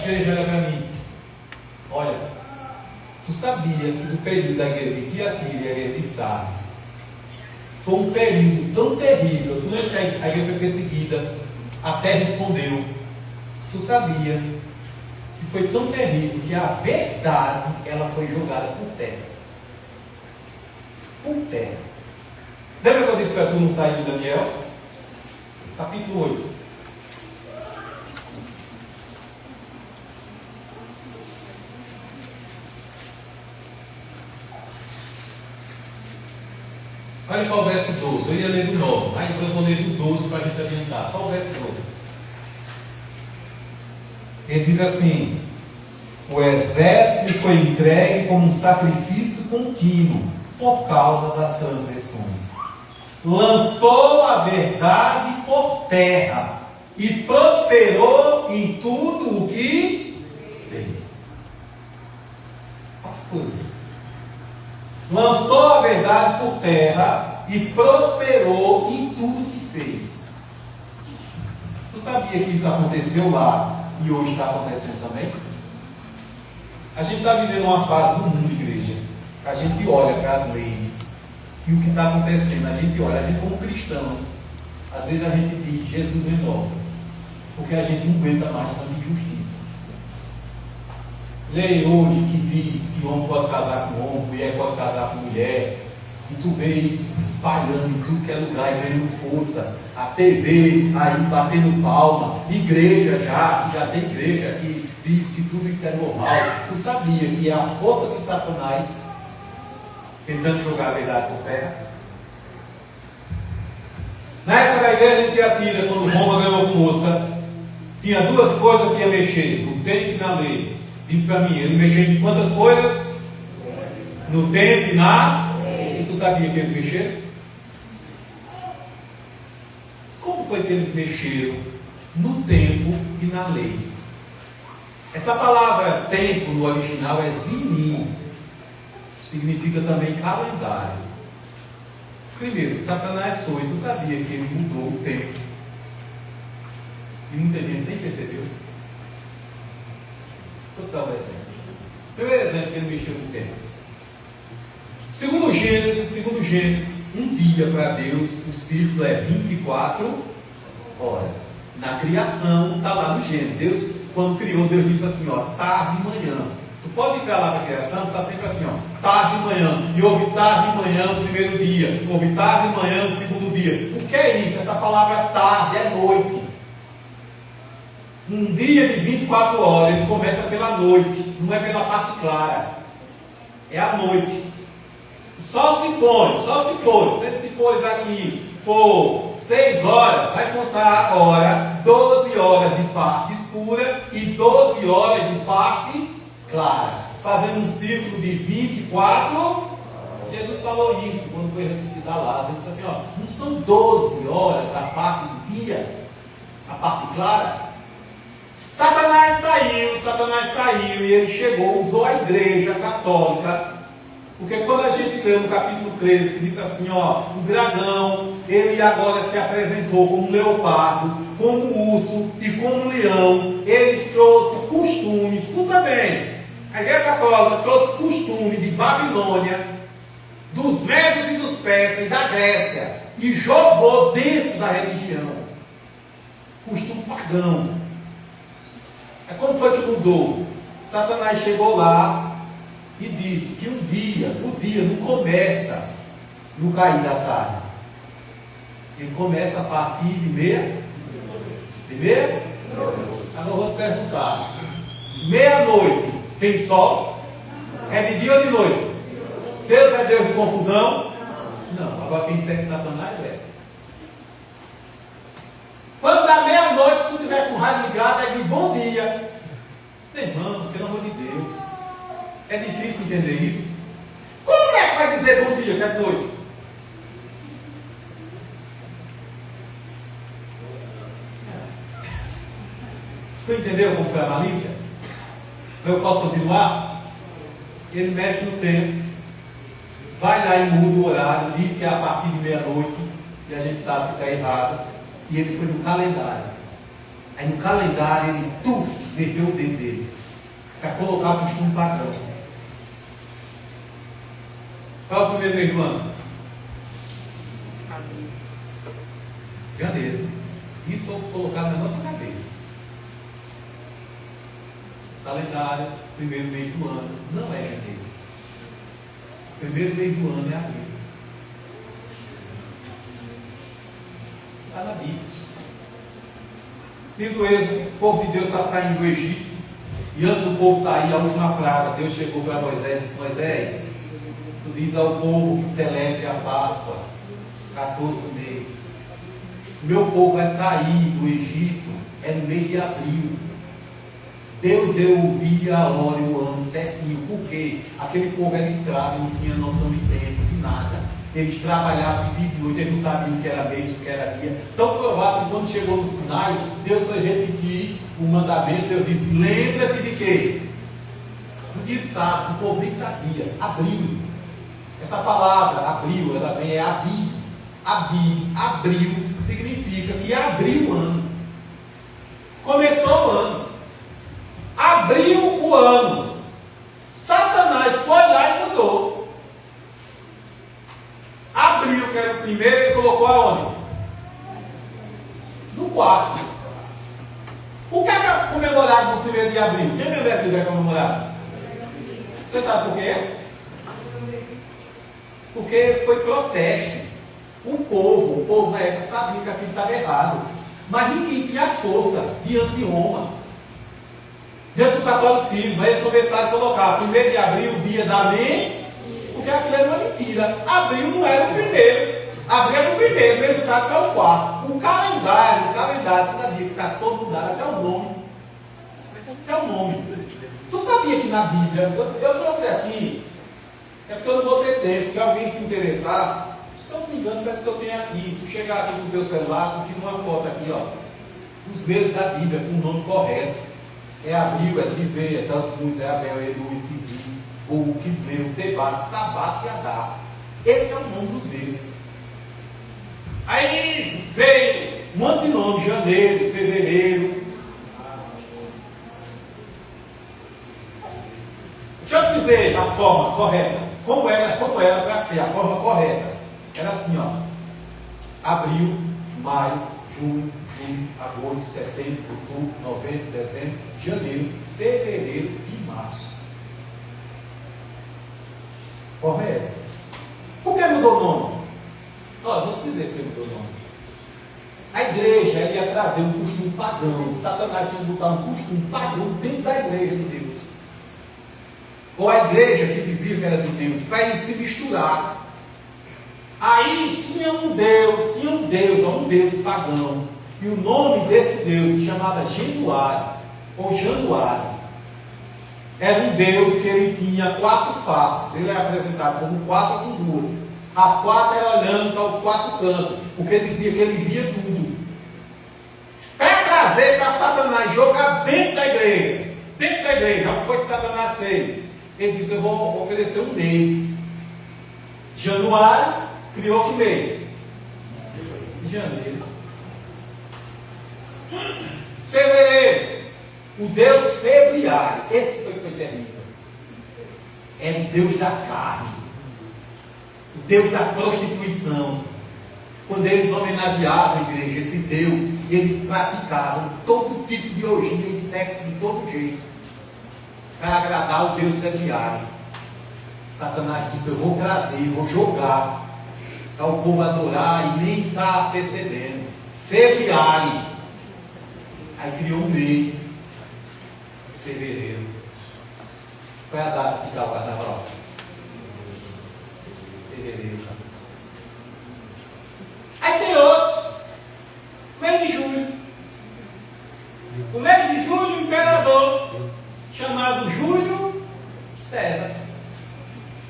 Veja, olha para mim. Olha, tu sabia que do período da guerra de Tiatira e a guerra de Sardes foi um período tão terrível, tu lembra que a igreja foi perseguida, a terra respondeu. Tu sabia que foi tão terrível que a verdade ela foi jogada por terra. Por terra. Lembra que eu disse para tu não sair de Daniel? Capítulo 8. Olha para o verso 12. Eu ia ler do 9, mas eu vou ler do 12 para a gente adiantar. Só o verso 12. Ele diz assim: o exército foi entregue como um sacrifício contínuo por causa das transgressões. Lançou a verdade por terra e prosperou em tudo o que fez. Olha que coisa. Lançou a verdade por terra e prosperou em tudo que fez. Tu sabia que isso aconteceu lá e hoje está acontecendo também? A gente está vivendo uma fase do mundo, igreja. A gente olha para as leis e o que está acontecendo. A gente olha, a gente como cristão, às vezes a gente diz, Jesus renova, porque a gente não aguenta mais tanta injustiça. Lei hoje que diz que homem pode casar com homem, mulher pode casar com mulher, e tu vê isso se espalhando em tudo que é lugar e ganhando força. A TV aí batendo palma, igreja já tem igreja que diz que tudo isso é normal. Tu sabia que é a força de Satanás tentando jogar a verdade por terra? Na época da igreja de Tiatira, quando Roma ganhou força, tinha duas coisas que ia mexer, no tempo e na lei. Diz para mim, ele mexeu em quantas coisas? No tempo e na lei. E tu sabia que eles mexeram? Como foi que eles mexeram no tempo e na lei? Essa palavra tempo no original é zinim, significa também calendário. Primeiro, Satanás foi, tu sabia que ele mudou o tempo e muita gente nem percebeu. Vou dar um exemplo. Primeiro exemplo que ele mexeu no tempo. Segundo Gênesis, um dia para Deus, o ciclo é 24 horas. Na criação, está lá no Gênesis. Deus, quando criou, Deus disse assim, ó, tarde e manhã. Tu pode ir para lá para a criação, está sempre assim, ó, tarde e manhã. E houve tarde e manhã no primeiro dia. Houve tarde e manhã no segundo dia. O que é isso? Essa palavra tarde é noite. Um dia de 24 horas, ele começa pela noite, não é pela parte clara, é a noite. Só se for, se ele se pôs aqui, for 6 horas, vai contar agora 12 horas de parte escura e 12 horas de parte clara, fazendo um ciclo de 24. Jesus falou isso quando foi ressuscitar Lázaro. Ele disse assim, ó, não são 12 horas a parte do dia, a parte clara? Satanás saiu e ele chegou, usou a igreja católica, porque quando a gente lê no capítulo 13, que diz assim, ó, o dragão, ele agora se apresentou como um leopardo, como um urso e como um leão, ele trouxe costumes, escuta bem, a igreja católica trouxe costume de Babilônia, dos medos e dos persas e da Grécia, e jogou dentro da religião, costume pagão. Como foi que mudou? Satanás chegou lá e disse que o dia não começa no cair da tarde. Ele começa a partir de meia? Agora eu vou te perguntar. Meia-noite tem sol? É de dia ou de noite? Deus é Deus de confusão? Não. Agora quem segue Satanás é. Quando dá meia-noite, tu estiver com rádio ligado, é de bom dia. Meu irmão, pelo amor de Deus. É difícil entender isso. Como é que vai dizer bom dia, que é noite? Tu entendeu como foi a malícia? Eu posso continuar? Ele mexe no tempo, vai lá e muda o horário, diz que é a partir de meia-noite, e a gente sabe que está errado. E ele foi no calendário. Aí no calendário ele meteu o dedo dele para colocar o costume pagão. Qual é o primeiro mês do ano? Janeiro. Isso foi colocado na nossa cabeça. Calendário, primeiro mês do ano, não é janeiro. O primeiro mês do ano é abril. Está na Bíblia. Diz o Êxodo, o povo de Deus está saindo do Egito. E antes do povo sair, a última praga, Deus chegou para Moisés e disse: Moisés, tu diz ao povo que celebre a Páscoa, 14 do mês. O meu povo vai sair do Egito, é no mês de abril. Deus deu o dia, a hora e o ano certinho. Por quê? Aquele povo era escravo, não tinha noção de tempo, de nada. Eles trabalhavam de dia e de noite, eles não sabiam o que era mês, o que era dia. Tão provável que quando chegou no Sinai, Deus foi repetir o mandamento. Deus disse: lembra-te de quê? No dia de sábado, o povo nem sabia. Abril. Essa palavra, abril, ela vem, é abib. Abib, abril, significa que abriu o ano. Começou o ano. Abriu o ano. Satanás foi lá e mudou. Abril, que era o primeiro, ele colocou aonde? No quarto. O que é comemorado no primeiro de abril? Quem lembra que é comemorado? Você sabe por quê? Porque foi protesto. O povo na época sabia que aquilo estava errado. Mas ninguém tinha força diante de Roma. Diante do catolicismo. Aí eles começaram a colocar 1 de abril, o dia da lei. Porque aquilo era uma mentira. Abril não era o primeiro. Abril era o primeiro, mesmo tá até o quarto. O calendário, você sabia que está todo mudado, até o nome. Até o nome. Tu sabia que na Bíblia, eu trouxe aqui, é porque eu não vou ter tempo. Se alguém se interessar, se eu não me engano, parece que eu tenho aqui. Tu chegar aqui com o teu celular, tira uma foto aqui, ó. Os meses da Bíblia, com o nome correto. É Abril, é Zivé, é Tasbuz, é Abel, é Edu, é Tizim, o Quisleu, Tebate, Sabato e Adar. Esse é o nome dos meses. Aí veio um monte de nome: janeiro, fevereiro. Deixa eu dizer a forma correta. Como era para ser a forma correta. Era assim, ó. Abril, maio, junho, julho, agosto, setembro, outubro, novembro, dezembro, janeiro, fevereiro e março. Forma é essa. Por que mudou o nome? Olha, vou dizer por que mudou o nome. A igreja ia trazer um costume pagão. Satanás tinha botar um costume pagão dentro da igreja de Deus. Ou a igreja que dizia que era de Deus, para eles se misturar. Aí tinha um Deus pagão. E o nome desse Deus se chamava Januário, ou Januário. Era um Deus que ele tinha 4 faces. Ele é apresentado como 4 com 2. As 4 eram olhando para os 4 cantos, porque dizia que ele via tudo. Para trazer para Satanás, jogar dentro da igreja. O que foi que Satanás fez? Ele disse: eu vou oferecer um mês. Januário criou que mês? Janeiro. Fevereiro, o Deus febriário. Esse foi terrível. Era o Deus da carne, o Deus da prostituição. Quando eles homenageavam a igreja, esse Deus, eles praticavam todo tipo de orgia e sexo de todo jeito, para agradar o Deus febriário. Satanás disse: eu vou trazer, vou jogar, para o povo adorar e nem está percebendo. Febriário. Aí criou um mês, fevereiro. Qual é a data que dá o carnaval? Fevereiro. Aí tem outro, mês de julho. O mês de julho, o imperador, chamado Júlio César,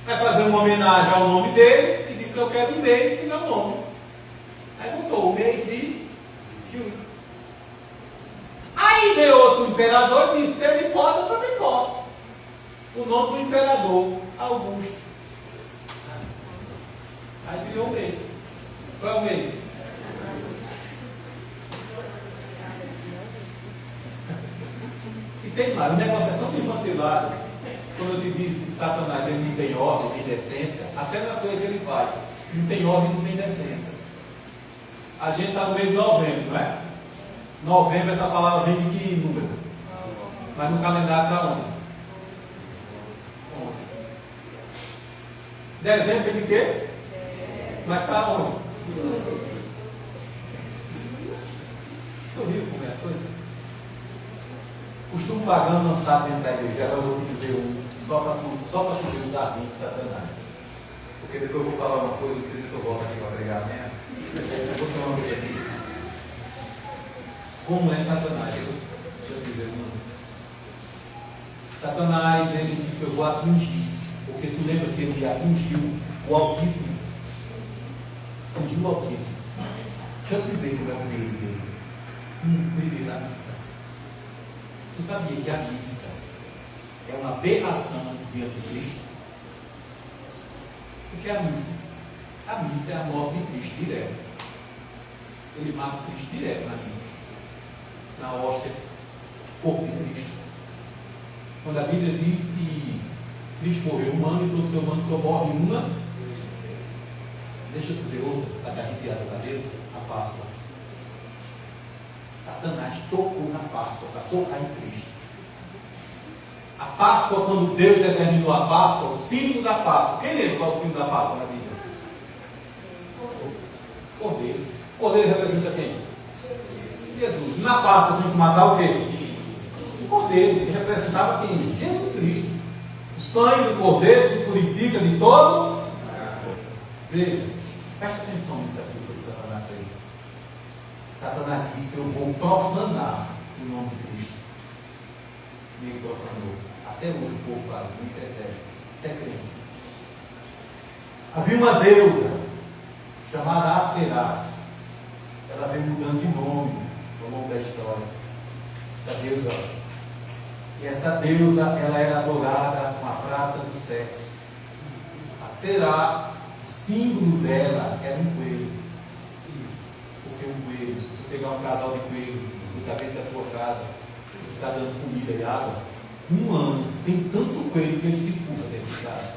vai fazer uma homenagem ao nome dele e disse: eu quero um mês que meu nome. Aí botou o mês de julho. Aí veio outro imperador e disse: se ele pode, eu também posso. O nome do imperador, Augusto. Aí criou um mês. Qual é o mês? tem mais. O negócio é tão desmantelado. Quando eu te disse que Satanás ele não tem ordem, não tem decência, até nas coisas que ele faz, não tem ordem, não tem decência. A gente está no meio de novembro, não é? Novembro, essa palavra vem de que número? Mas no calendário está onde? 11. Dezembro vem de quê? Mas está onde? Tu viu como é as coisas? Costumo pagando lançado dentro da igreja. Agora eu vou te dizer só para tu ver os ardentes de Satanás. Porque depois eu vou falar uma coisa, você se eu volto aqui para pregar amanhã. Eu vou dizer uma coisa aqui. Como é Satanás? Deixa eu dizer uma. Satanás, ele disse: eu vou atingir. Porque tu lembra que ele atingiu o Altíssimo? Atingiu o Altíssimo. Deixa eu dizer como é o meio dele. Primeiro na missa. Tu sabia que a missa é uma aberração diante de Cristo? Porque a missa é a morte de Cristo direto. Ele mata Cristo direto na missa. Na hóstia, corpo de Cristo. Quando a Bíblia diz que Cristo morreu humano e todo ser humano só morre uma, deixa eu dizer outra, para te arrepiar o cabelo, a Páscoa. Satanás tocou na Páscoa para tocar em Cristo. A Páscoa, quando Deus determinou a Páscoa, o símbolo da Páscoa. Quem lembra qual é o símbolo da Páscoa na Bíblia? Cordeiro. Cordeiro representa quem? Jesus. E na Páscoa tem que matar o quê? O Cordeiro. Ele representava quem? Jesus Cristo. O sangue do Cordeiro nos purifica de todo. Veja, preste atenção nisso aqui, o que Satanás fez. Satanás disse: eu vou profanar o nome de Cristo. E ele profanou. Até hoje o povo faz, não percebe. Até crente. Havia uma deusa chamada Aserá. Ela vem mudando de nome ao longo da história. Essa deusa. E essa deusa, ela era adorada com a prata do sexo. Aserá, o símbolo dela era um coelho. Porque um coelho, se tu pegar um casal de coelho, botar dentro da tua casa, e ficar dando comida e água, um ano tem tanto coelho que a gente expulsa dentro de casa.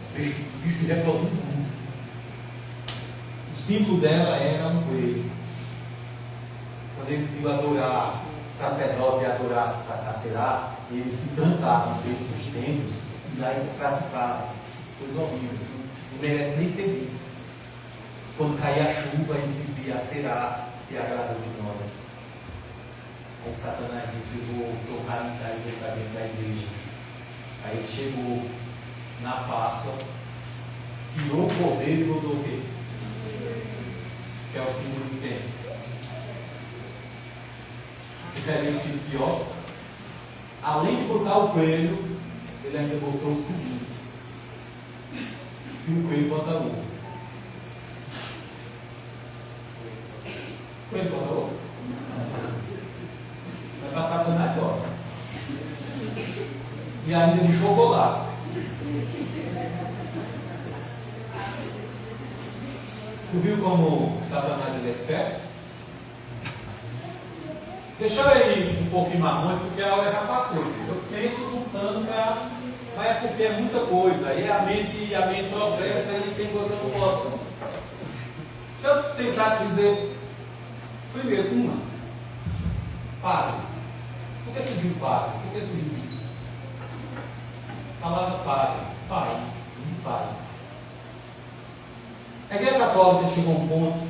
O bicho reproduz muito. O símbolo dela era um coelho. Quando eles iam adorar sacerdote e adorar a Será, eles se trancavam dentro dos templos e lá eles praticavam coisas horríveis. Não merece nem ser dito. Quando caía a chuva, eles diziam: a Será se agradou de nós. Aí Satanás disse: eu vou tocar nisso aí para dentro da igreja. Aí ele chegou na Páscoa, tirou o cordeiro e botou o quê? Que é o símbolo do tempo. Ficaria o pior. Além de botar o coelho, ele ainda botou o seguinte: e o coelho bota ovo. O coelho bota ovo. Vai passar Satanás agora. E ainda de chocolate. Tu viu como Satanás ele é esperto? Deixa eu ir um pouquinho mais longe, porque a hora já passou. Eu tento juntando para. Mas é porque é muita coisa. Aí a mente processa e tem coisa que eu não posso. Deixa eu tentar dizer. Primeiro, padre. Por que surgiu padre? Por que surgiu bispo? A palavra padre, pai, um pai. A Igreja Católica chegou a um ponto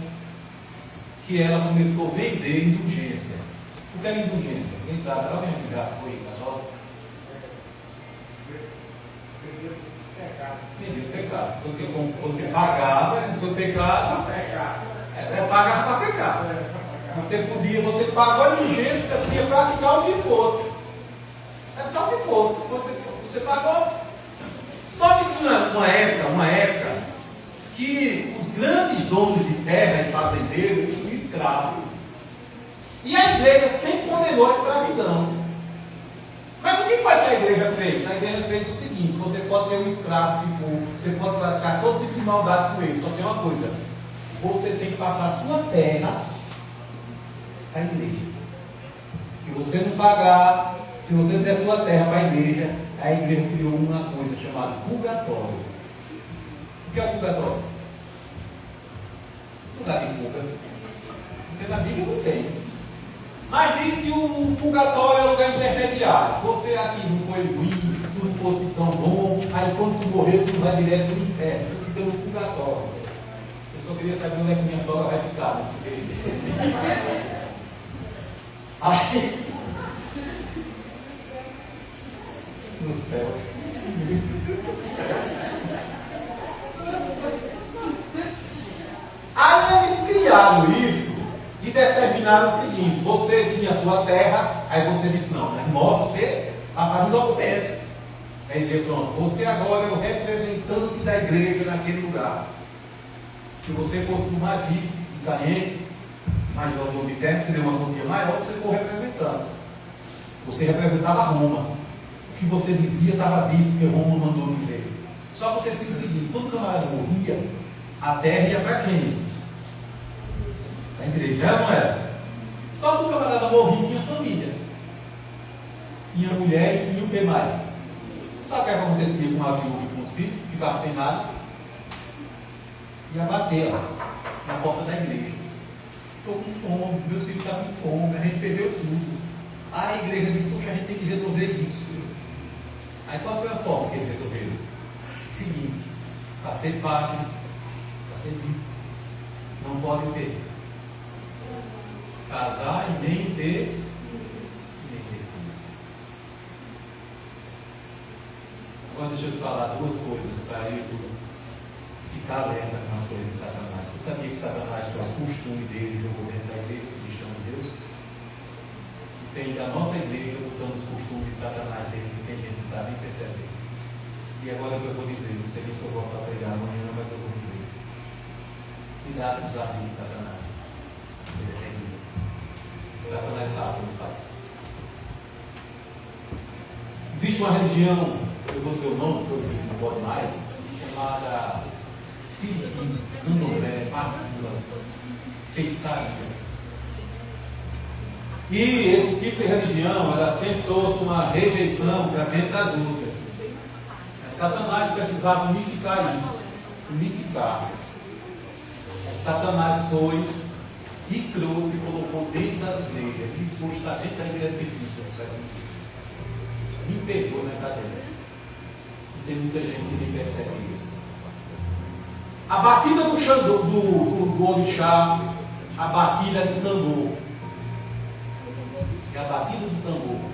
que ela começou a vender indulgência. O que era indulgência? Quem sabe? Alguém já foi católico? Vender o pecado. Você pagava o seu pecado. Pagava para pecar. Você pagou a indulgência, você podia praticar o que fosse. Tal que fosse. Você pagou. Só que tinha uma época que os grandes donos de terra e fazendeiros tinham escravo. E a igreja sempre condenou a escravidão. Mas o que foi que a igreja fez? A igreja fez o seguinte: você pode ter um escravo que for, você pode praticar todo tipo de maldade com ele, só tem uma coisa: você tem que passar a sua terra à igreja. Se você não pagar, se você não der sua terra para a igreja criou uma coisa chamada purgatório. O que é o purgatório? Lugar de purga. Porque na Bíblia não tem. Mas diz que o purgatório é o lugar intermediário. Você aqui não foi ruim, tu não fosse tão bom, aí quando tu morrer, tu vai direto no inferno. Tu fica no purgatório. Eu só queria saber onde é que minha sogra vai ficar nesse período. Aí, no céu. Aí eles criaram isso e determinaram o seguinte: você tinha sua terra, aí você disse, não, é modo, você passava um documento. Aí dizia, pronto, você agora é o representante da igreja naquele lugar. Se você fosse o mais rico de Caém, mais dono de terra, seria uma quantia maior, você for representante. Você representava Roma. O que você dizia estava dito, porque Roma mandou dizer. Só acontecia o seguinte: quando o camarada morria, a terra ia para quem? A igreja, era ou não era? Só que o camarada morria e tinha família. Tinha mulher e tinha o que mais? Sabe o que acontecia com uma viúva e com os filhos? Ficava sem nada. Ia bater lá, na porta da igreja. Estou com fome, meus filhos estão com fome, a gente perdeu tudo. A igreja disse, poxa, a gente tem que resolver isso. Aí qual foi a forma que eles resolveram? O seguinte: para ser padre, para ser bispo, não pode ter casar e nem ter filhos. Agora deixa eu te falar duas coisas para eu ficar alerta com as coisas de Satanás. Você sabia que Satanás trouxe costume dele e jogou dentro da igreja cristã de Deus? E tem da nossa igreja botando os costumes de Satanás dele, que tem gente que não está nem percebendo. E agora o que eu vou dizer, não sei nem se eu volto a pregar amanhã, mas eu vou dizer. Cuidado com os ardis de Satanás. Ele é terrível. Satanás sabe o que faz. Existe uma religião, eu vou dizer o nome, porque eu não pode mais, chamada Espiritismo, Candomblé, Macumba, feitiçaria. E esse tipo de religião, ela sempre trouxe uma rejeição para dentro das outras. Satanás precisava unificar isso. Unificar. Satanás foi e trouxe e colocou dentro das igrejas. Isso hoje está dentro da igreja de Cristo. Me pegou na cadeira. E tem muita gente que nem percebe isso. A batida do Xangô, do orixá, a batida do tambor. É a batida do tambor.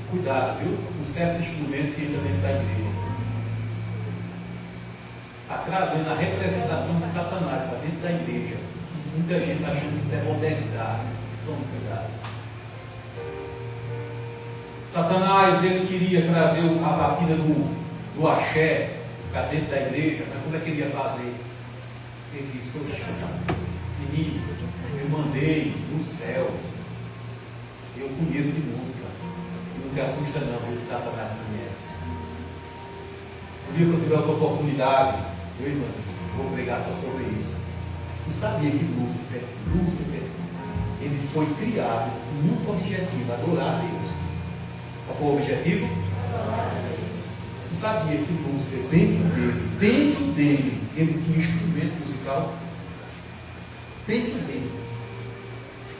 Cuidado, viu? Um certo instrumento que entra dentro da igreja. Está trazendo a representação de Satanás para dentro da igreja. Muita gente está achando que isso é modernidade. Tome cuidado. Satanás, ele queria trazer a batida do axé para dentro da igreja, mas como é que ele ia fazer? Ele disse, menino, eu mandei no céu, eu conheço de música. Não te assusta não, porque Satanás conhece. O dia que eu tiver outra oportunidade, eu, irmãozinho, vou pregar só sobre isso. Tu sabia que Lúcifer, ele foi criado com muito objetivo, adorar a Deus. Qual foi o objetivo? Tu sabia que Lúcifer, dentro dele, ele tinha instrumento musical? Dentro dele.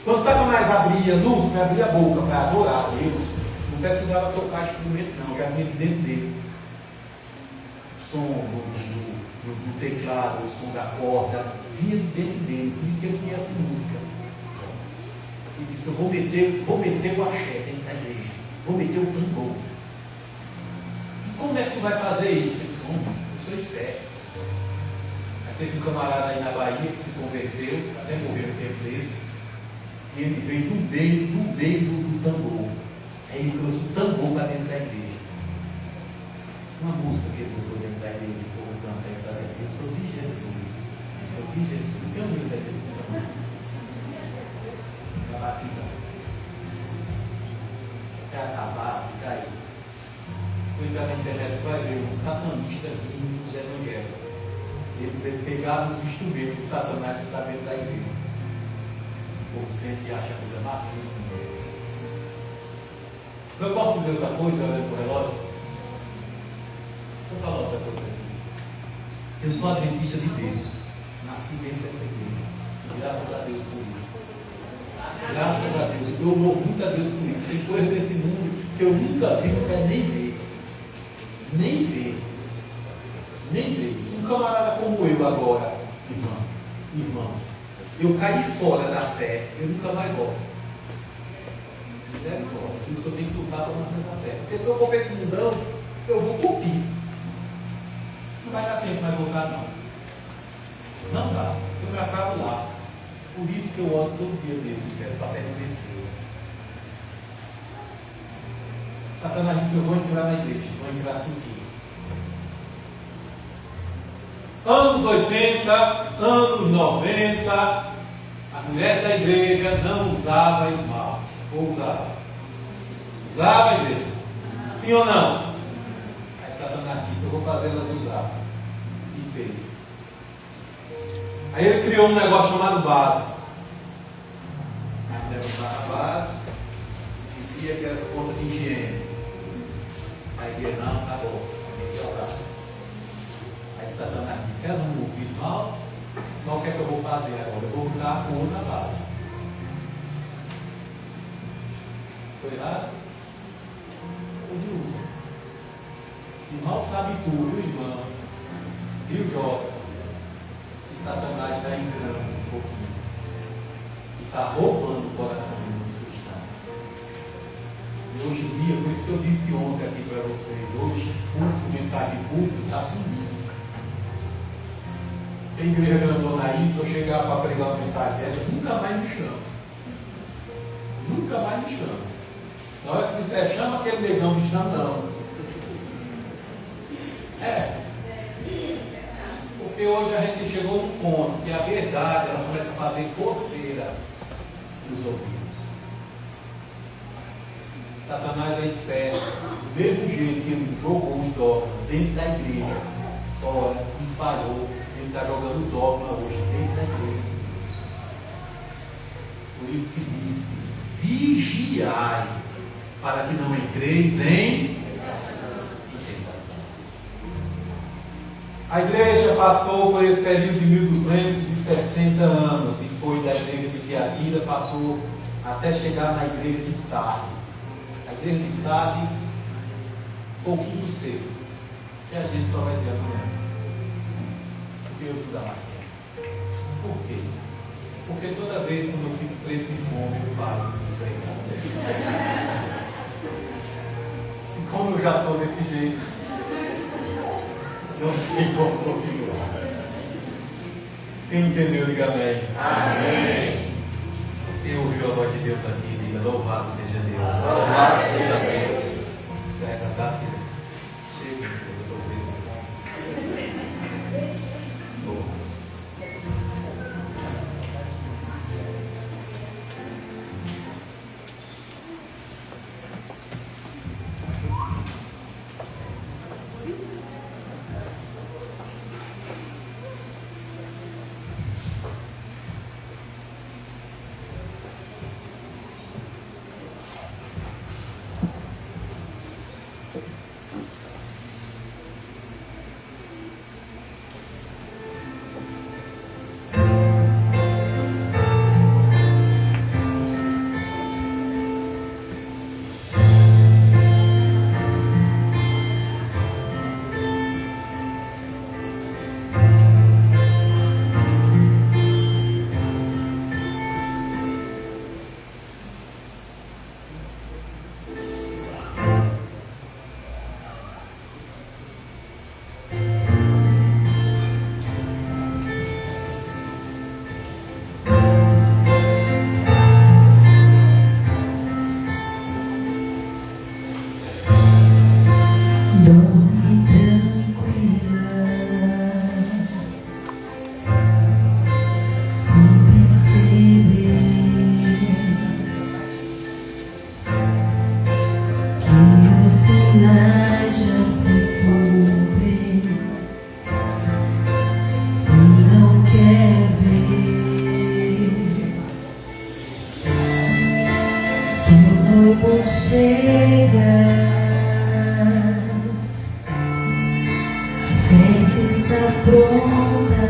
Quando Satanás abria, Lúcifer abria a boca para adorar a Deus, não precisava tocar instrumento não, já vinha dentro dele. O som do teclado, o som da corda, vinha de dentro dele, por isso que ele conhece música. Ele disse, eu vou meter o axé dentro da igreja, vou meter o tambor. E como é que tu vai fazer isso? Ele disse, eu sou esperto. Aí teve um camarada aí na Bahia que se converteu, até morreu um tempo desse, e ele veio do meio do tambor. Aí ele trouxe o tambor para dentro da igreja. Uma música que ele botou dentro da igreja, o povo canta aí, fazendo, eu sou de Jesus. Eu sou de Jesus. Tem um Deus aí dentro dessa música. Vai lá, fica. Já acabar, fica aí. Vou entrar na internet, vai ver um satanista vindo nos evangelhos. Eles pegaram os instrumentos de Satanás que está dentro da igreja. povo sempre acha a coisa mais linda. Eu posso dizer outra coisa, olhando para o relógio? Deixa eu falar outra coisa aqui. Eu sou adventista de berço. Nasci dentro dessa igreja. Graças a Deus por isso. Graças a Deus. Eu louvo muito a Deus por isso. Tem coisas desse mundo que eu nunca vi, não quero nem ver. Nem ver. Nem ver. Se um camarada como eu agora, irmão, eu caí fora da fé, eu nunca mais volto. Misericórdia. Por isso que eu tenho que lutar para manter essa fé. Porque se eu for para esse mundão, eu vou curtir. Não vai dar tempo mais voltar, não. Não dá. Eu me acabo lá. Por isso que eu oro todo dia Deus e peço para permanecer. Satanás disse: eu vou entrar na igreja, vou entrar suquinho. Anos 80, anos 90, a mulher da igreja não usava esmalte. Ou usava? Usava a igreja? Sim ou não? Aí Satanás disse: eu vou fazer elas usar. E fez. Aí ele criou um negócio chamado base. Aí levantava a base, dizia que era por conta de higiene. Aí ele disse: não, tá bom, meteu o braço. Aí Satanás disse: ela não usa esmalte, então o que é que eu vou fazer agora? Eu vou usar a cor na base. Foi errado? Hoje usa. E mal sabe tu, viu, irmão? Viu, Jó? Que Satanás está enganando um pouquinho. E está roubando o coração dos cristãos. E hoje em dia, por isso que eu disse ontem aqui para vocês, hoje, culto, mensagem de culto, está sumindo. Tem igreja grandona aí, se eu chegar para pregar uma mensagem dessa, nunca mais me chama. Nunca mais me chama. Na hora que disser, chama aquele negão, diz: não. Porque hoje a gente chegou num ponto que a verdade ela começa a fazer coceira nos ouvidos. Satanás é esperto, do mesmo jeito que ele jogou o dogma dentro da igreja, fora, espalhou, ele está jogando dogma hoje dentro da igreja. Por isso que disse: vigiai, para que não entreis em tentação. A igreja passou por esse período de 1260 anos, e foi da igreja de Tiatira, passou até chegar na igreja de Sardes. A igreja de Sardes, pouquinho cedo, que a gente só vai ver amanhã. Porque eu vou dar mais tempo. Por quê? Porque toda vez quando eu fico preto de fome, eu paro de pregar. E como eu já estou desse jeito, não tem como continuar. Quem entendeu, diga amém. Amém. Quem ouviu a voz de Deus aqui, diga: louvado seja Deus. Louvado seja Deus. Você vai cantar, filho? Chega, eu estou preto de fome. vou chegar, a festa está pronta,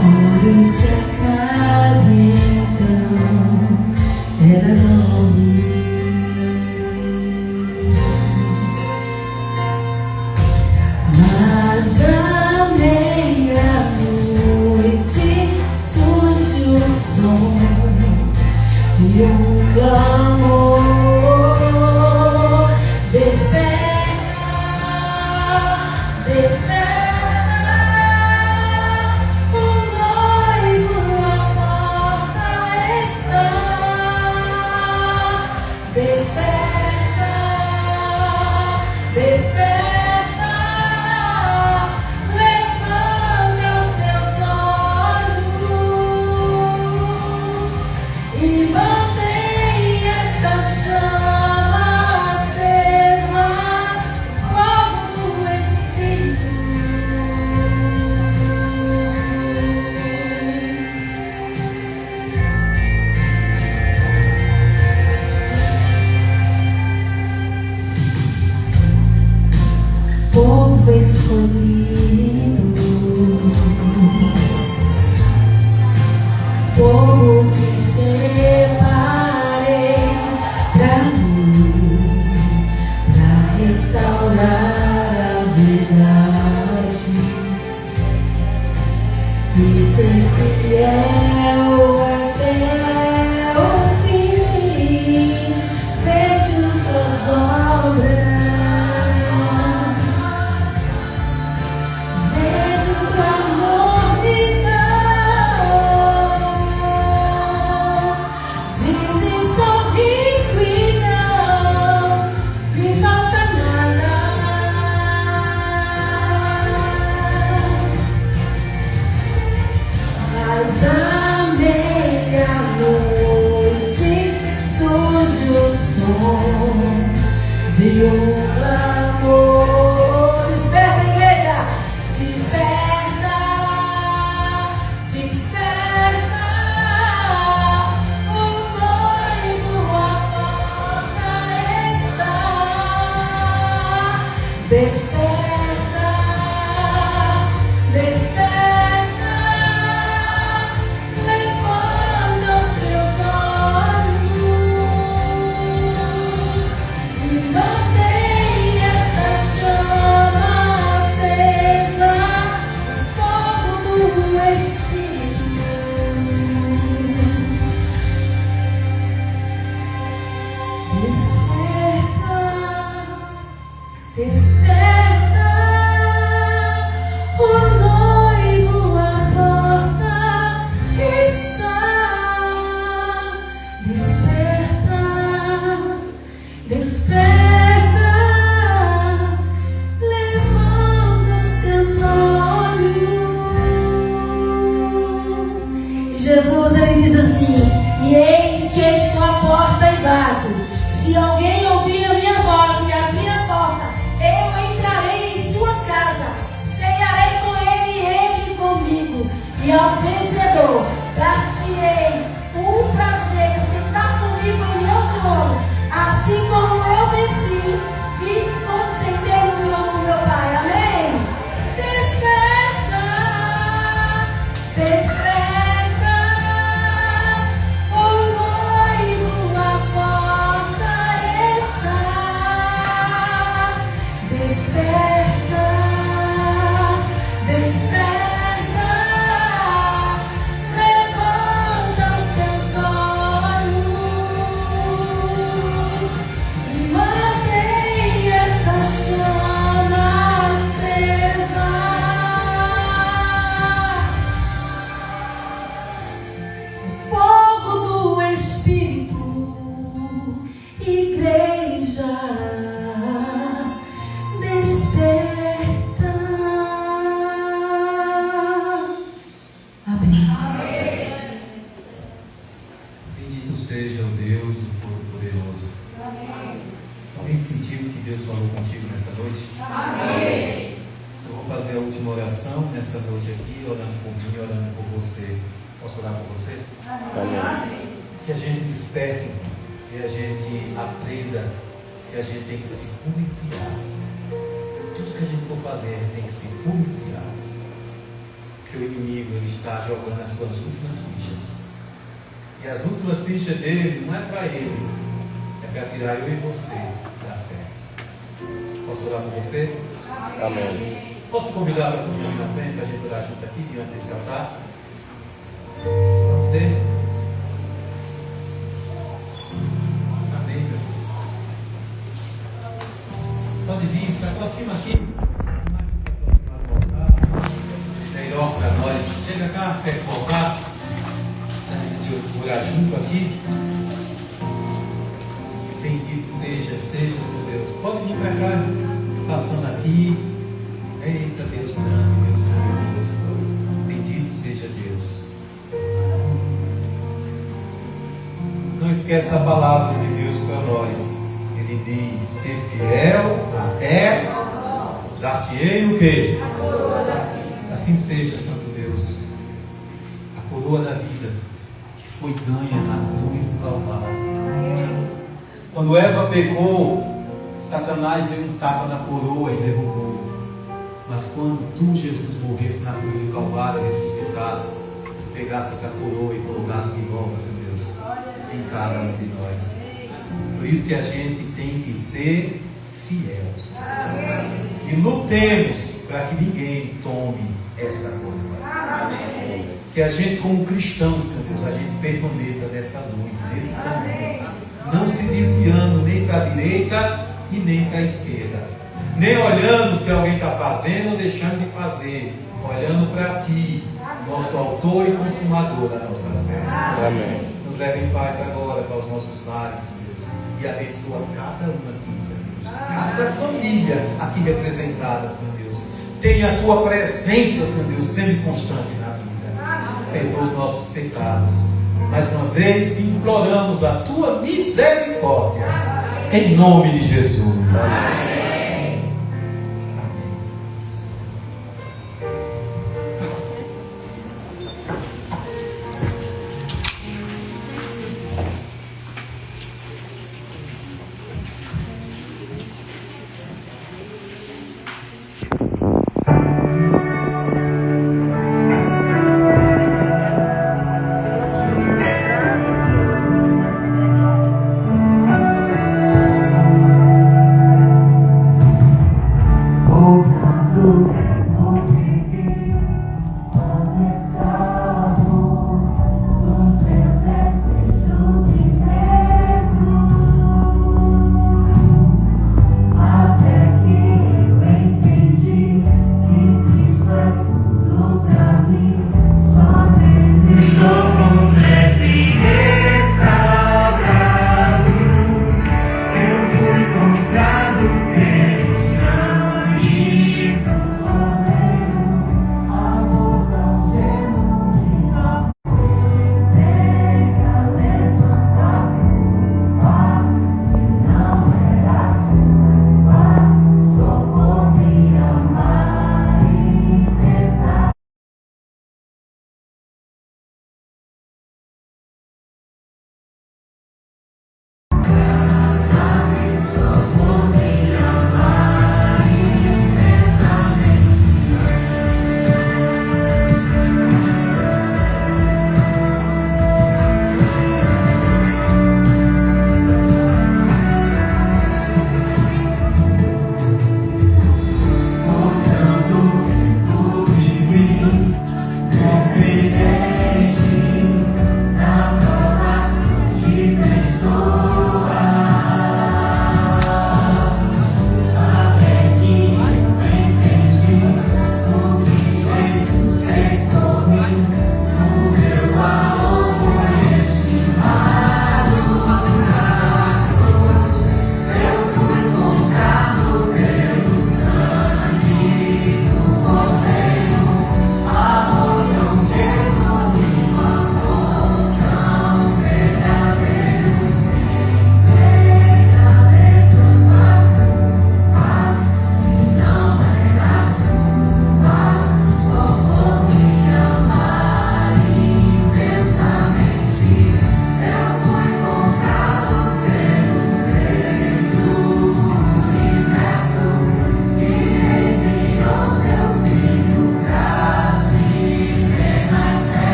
olhos se acabem, então era não ir, mas a meia-noite surge o som de um clamor. Desperta, desperta, o noivo à porta está. Desperta, desperta, levanta os teus olhos e mantém esta chama acesa, fogo do Espírito. Povo escolhido, povo que separei pra mim, pra restaurar a verdade e ser fiel até o fim. Vejo tuas obras, vejo tua mornidão. Dizem sou rico e não me falta nada, mas à meia-noite surge o som de um clamor. Desperta, igreja! Desperta, desperta, o noivo à porta está. Desperta, desperta, levanta os teus olhos e mantém essa chama acesa, fogo do Espírito. Desperta, desperta, o noivo à porta está. Desperta, desperta, levanta os teus olhos. E Jesus, ele diz assim: e eis que estou à porta e bato. Se alguém ouvir a minha voz e abrir a porta, eu entrarei em sua casa, cearei com ele e ele comigo. E ao vencedor dar-te-ei o prazer de sentar comigo no meu trono, assim como eu venci e sentei no trono do meu Pai. Amém? Desperta, desperta, o noivo à porta está. Desperta, desperta, levanta os teus olhos e mantém esta chama acesa. Fogo do Espírito, igreja, desperta. Amém. Bendito seja o Deus, o Todo-Poderoso. Alguém sentiu que Deus falou contigo nessa noite? Amém. Eu vou fazer a última oração nessa noite aqui, orando por mim, orando por você. Posso orar por você? Amém. Que a gente desperte, que a gente aprenda que a gente tem que se policiar. Tudo que a gente for fazer, a gente tem que se policiar. Porque o inimigo, ele está jogando as suas últimas fichas. E as últimas fichas dele não é para ele, é para tirar eu e você da fé. Posso orar por você? Amém. Posso convidar para vir na frente para a gente orar junto aqui diante desse altar? Pode ser? Amém, meu Deus. Pode vir, se aproxima aqui. Melhor para nós. Chega cá, quer colocar? A gente orar junto aqui. Bendito seja, seu Deus. Pode vir para cá, passando aqui. Eita, Deus grande, Deus grandioso. Bendito seja Deus. Não esquece da palavra de Deus para nós. Ele diz: ser fiel até dar-te-ei o quê? A coroa da vida. Assim seja, Santo Deus. A coroa da vida que foi ganha na cruz do Calvário. Quando Eva pecou, Satanás deu um tapa na coroa e derrubou. Mas quando tu, Jesus, morresse na cruz do Calvário, ressuscitasse, tu pegasse essa coroa e colocasse de volta, Senhor Deus, em cada um de nós. Por isso que a gente tem que ser fiéis. E lutemos para que ninguém tome esta coroa. Que a gente, como cristãos, Senhor Deus, a gente permaneça nessa luz, nesse caminho. Não se desviando nem para a direita e nem para a esquerda. Nem olhando se alguém está fazendo ou deixando de fazer, olhando para Ti, nosso autor e consumador da nossa fé. Amém. Nos leve em paz agora para os nossos lares, Senhor Deus, e abençoa cada um aqui, Senhor Deus, cada família aqui representada, Senhor Deus. Tenha a Tua presença, Senhor Deus, sempre constante na vida. Perdoa os nossos pecados. Mais uma vez, imploramos a Tua misericórdia, em nome de Jesus. Amém.